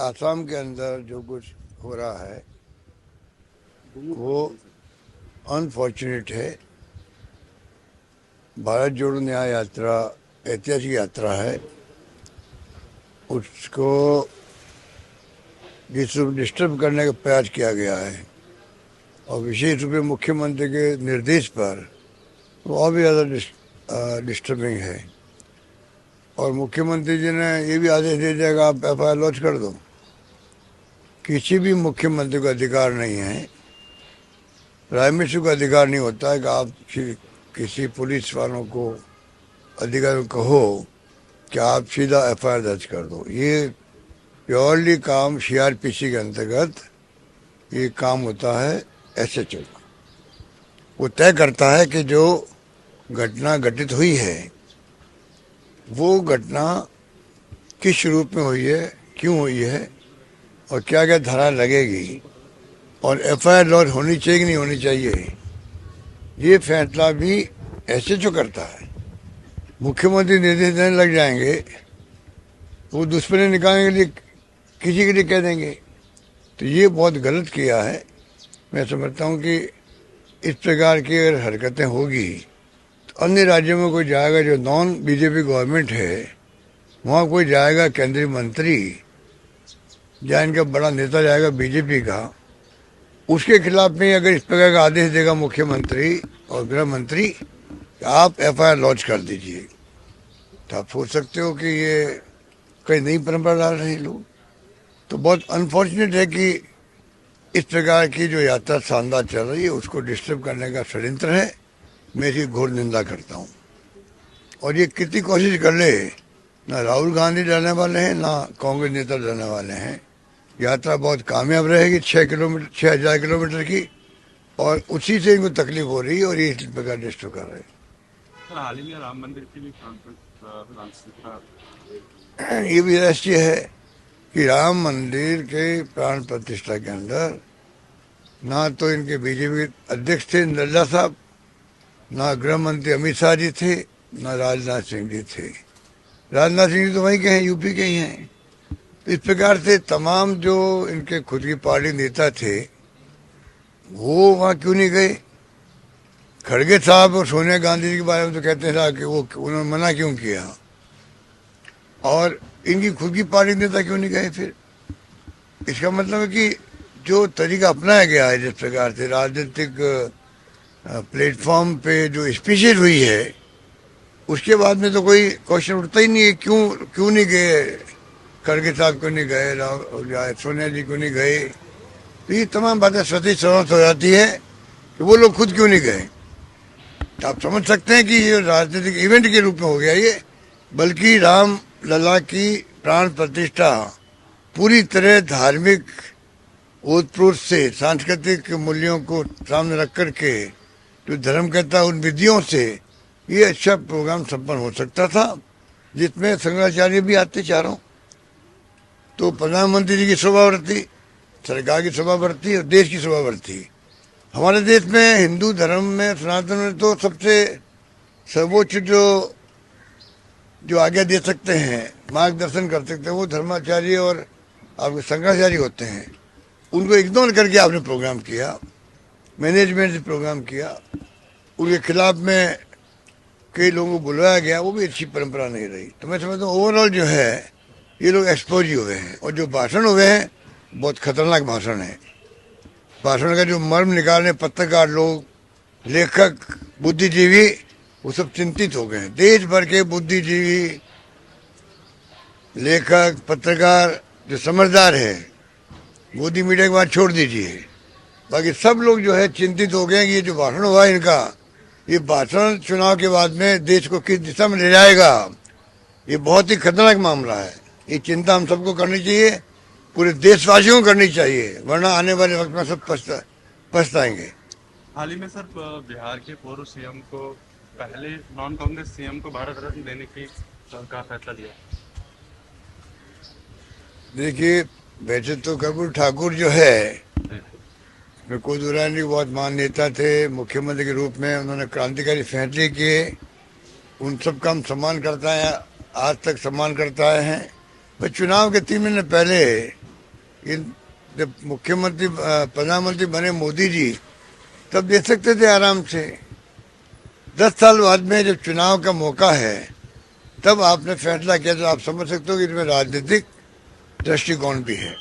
आसाम के अंदर जो कुछ हो रहा है वो अनफॉर्चुनेट है। भारत जोड़ो न्याय यात्रा ऐतिहासिक यात्रा है, उसको डिस्टर्ब करने का प्रयास किया गया है और विशेष रूप से मुख्यमंत्री के निर्देश पर वो और भी ज़्यादा डिस्टर्बिंग है। और मुख्यमंत्री जी ने ये भी आदेश दे दिया कि आप FIR लॉन्च कर दो। किसी भी मुख्यमंत्री को अधिकार नहीं है, प्राइम मिनिस्टर को अधिकार नहीं होता है कि आप किसी पुलिस वालों को अधिकारी कहो कि आप सीधा FIR दर्ज कर दो। ये प्योरली काम CRPC के अंतर्गत ये काम होता है SHO का। वो तय करता है कि जो घटना घटित हुई है वो घटना किस रूप में हुई है, क्यों हुई है और क्या क्या धारा लगेगी और FIR लॉन्च होनी चाहिए कि नहीं होनी चाहिए, ये फैसला भी SHO करता है। मुख्यमंत्री निर्देश देने लग जाएंगे, वो दुश्मनी निकालने के लिए किसी के लिए कह देंगे, तो ये बहुत गलत किया है। मैं समझता हूँ कि इस प्रकार की अगर हरकतें होगी तो अन्य राज्यों में कोई जाएगा जो नॉन BJP गवर्नमेंट है, वहाँ कोई जाएगा केंद्रीय मंत्री या इनका बड़ा नेता जाएगा BJP का, उसके खिलाफ में अगर इस प्रकार का आदेश देगा मुख्यमंत्री और गृह मंत्री कि आप FIR लॉन्च कर दीजिए, तो आप सोच सकते हो कि ये कई नई परंपरा डाल रहे हैं लोग। तो बहुत अनफॉर्चुनेट है कि इस प्रकार की जो यात्रा शानदार चल रही है उसको डिस्टर्ब करने का षड्यंत्र है। मैं इसकी घोर निंदा करता हूँ। और ये कितनी कोशिश कर ले, ना राहुल गांधी डरने वाले हैं ना कांग्रेस नेता डरने वाले हैं। यात्रा बहुत कामयाब रहेगी, 6,000 किलोमीटर की, और उसी से इनको तकलीफ हो रही है और ये इस प्रकार डिस्टर्ब कर रहे हैं। सर, हाल ही में राम मंदिर की भी ये भी रहस्य है कि राम मंदिर के प्राण प्रतिष्ठा के अंदर ना तो इनके BJP अध्यक्ष थे नड्डा साहब, ना गृह मंत्री अमित शाह जी थे, ना राजनाथ सिंह जी थे। राजनाथ सिंह जी तो वहीं के हैं, UP के ही हैं। तो इस प्रकार से तमाम जो इनके खुद की पार्टी नेता थे वो वहाँ क्यों नहीं गए। खड़गे साहब और सोनिया गांधी जी के बारे में तो कहते हैं कि वो उन्होंने मना क्यों किया, और इनकी खुद की पार्टी नेता क्यों नहीं गए। फिर इसका मतलब है कि जो तरीका अपनाया गया है, जिस प्रकार से राजनीतिक प्लेटफॉर्म पे जो स्पीचेज हुई है, उसके बाद में तो कोई क्वेश्चन उठता ही नहीं है क्यों नहीं गए, खड़गे साहब क्यों नहीं गए, सोनिया जी क्यों नहीं गए। तो ये तमाम बातें स्वतः समाप्त हो जाती है कि वो लोग खुद क्यों नहीं गए। तो आप समझ सकते हैं कि ये राजनीतिक इवेंट के रूप में हो गया ये, बल्कि राम लला की प्राण प्रतिष्ठा पूरी तरह धार्मिक ओतप्रोत से सांस्कृतिक मूल्यों को सामने रख करके जो धर्म कहता है उन विधियों से ये अच्छा प्रोग्राम संपन्न हो सकता था, जिसमें शंकराचार्य भी आते चारों। तो प्रधानमंत्री जी की शोभा बढ़ती, सरकार की शोभा बढ़ती और देश की शोभा बढ़ती। हमारे देश में हिंदू धर्म में सनातन में तो सबसे सर्वोच्च जो आज्ञा दे सकते हैं, मार्गदर्शन कर सकते हैं, वो धर्माचार्य और आपके शंकराचार्य होते हैं। उनको इग्नोर करके आपने प्रोग्राम किया, मैनेजमेंट से प्रोग्राम किया, उनके खिलाफ में कई लोगों को बुलाया गया, वो भी अच्छी परंपरा नहीं रही। तो मैं समझता हूँ ओवरऑल जो है ये लोग एक्सपोज ही हुए हैं, और जो भाषण हुए हैं बहुत खतरनाक भाषण है। भाषण का जो मर्म निकालने पत्रकार लोग, लेखक, बुद्धिजीवी, वो सब चिंतित हो गए हैं। देश भर के बुद्धिजीवी, लेखक, पत्रकार जो समझदार है, मोदी मीडिया के बाद छोड़ दीजिए, बाकी सब लोग जो है चिंतित हो गए कि ये जो भाषण हुआ है इनका, ये भाषण चुनाव के बाद में देश को किस दिशा में ले जाएगा, ये बहुत ही खतरनाक मामला है। ये चिंता हम सबको करनी चाहिए, पूरे देशवासियों को करनी चाहिए, वरना आने वाले वक्त में सब पछताएंगे। हाल ही में सर बिहार के पूर्व CM को पहले नॉन कांग्रेस CM को भारत रत्न देने की का फैसला लिया। देखिए, वैसे तो कर्पूर ठाकुर जो है, मैं कोई दूसरा नहीं, बहुत महान नेता थे। मुख्यमंत्री के रूप में उन्होंने क्रांतिकारी फैसले किए, उन सब का हम सम्मान करता है, आज तक सम्मान करता है। पर चुनाव के 3 महीने पहले इन जब मुख्यमंत्री प्रधानमंत्री बने मोदी जी तब दे सकते थे आराम से। 10 साल बाद में जब चुनाव का मौका है तब आपने फैसला किया, तो आप समझ सकते हो कि इसमें राजनीतिक दृष्टिकोण भी है।